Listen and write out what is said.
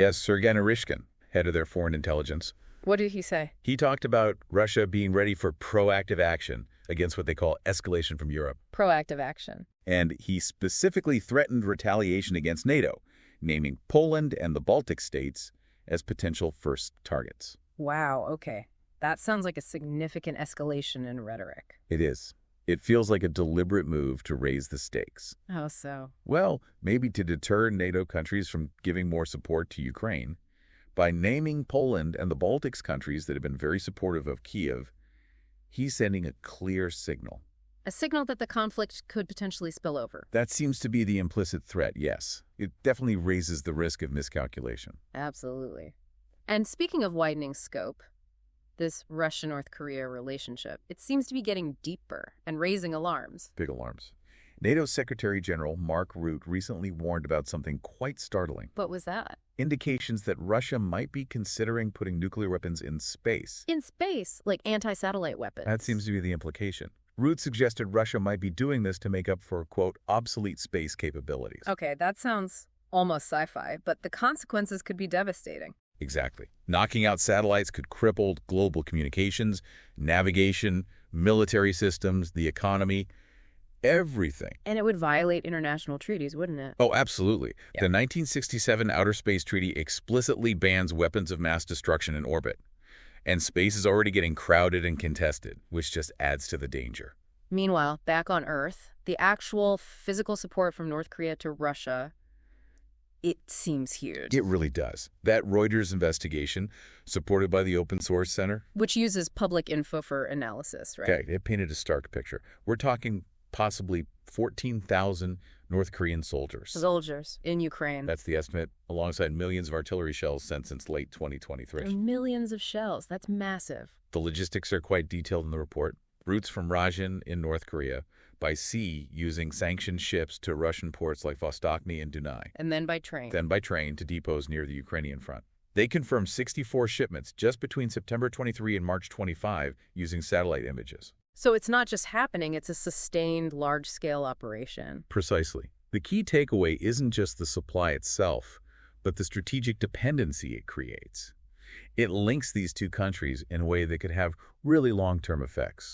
Yes, Sergei Narishkin, head of their foreign intelligence. What did he say? He talked about Russia being ready for proactive action against what they call escalation from Europe. Proactive action. And he specifically threatened retaliation against NATO, naming Poland and the Baltic states as potential first targets. Wow, okay. That sounds like a significant escalation in rhetoric. It is. It feels like a deliberate move to raise the stakes. How so? Well, maybe to deter NATO countries from giving more support to Ukraine. By naming Poland and the Baltics countries that have been very supportive of Kyiv, he's sending a clear signal. A signal that the conflict could potentially spill over. That seems to be the implicit threat, yes. It definitely raises the risk of miscalculation. Absolutely. And speaking of widening scope, this Russia-North Korea relationship, it seems to be getting deeper and raising alarms. Big alarms. NATO's Secretary General Mark Rutte recently warned about something quite startling. What was that? Indications that Russia might be considering putting nuclear weapons in space. In space, like anti-satellite weapons. That seems to be the implication. Rutte suggested Russia might be doing this to make up for, quote, obsolete space capabilities. Okay, that sounds almost sci-fi, but the consequences could be devastating. Exactly. Knocking out satellites could cripple global communications, navigation, military systems, the economy, everything. And it would violate international treaties, wouldn't it? Oh, absolutely. Yeah. The 1967 Outer Space Treaty explicitly bans weapons of mass destruction in orbit. And space is already getting crowded and contested, which just adds to the danger. Meanwhile, back on Earth, the actual physical support from North Korea to Russia, it seems huge. It really does. That Reuters investigation, supported by the Open Source Center, Which uses public info for analysis, right? okay, it painted a stark picture. We're talking possibly 14,000 North Korean soldiers. Soldiers in Ukraine. That's the estimate, alongside millions of artillery shells sent since late 2023. Millions of shells. That's massive. The logistics are quite detailed in the report. Routes from Rajan in North Korea, by sea using sanctioned ships to Russian ports like Vostochny and Dunai, And then by train. then by train to depots near the Ukrainian front. They confirmed 64 shipments just between September 23 and March 25 using satellite images. So it's not just happening, it's a sustained, large-scale operation. Precisely. The key takeaway isn't just the supply itself, but the strategic dependency it creates. It links these two countries in a way that could have really long-term effects.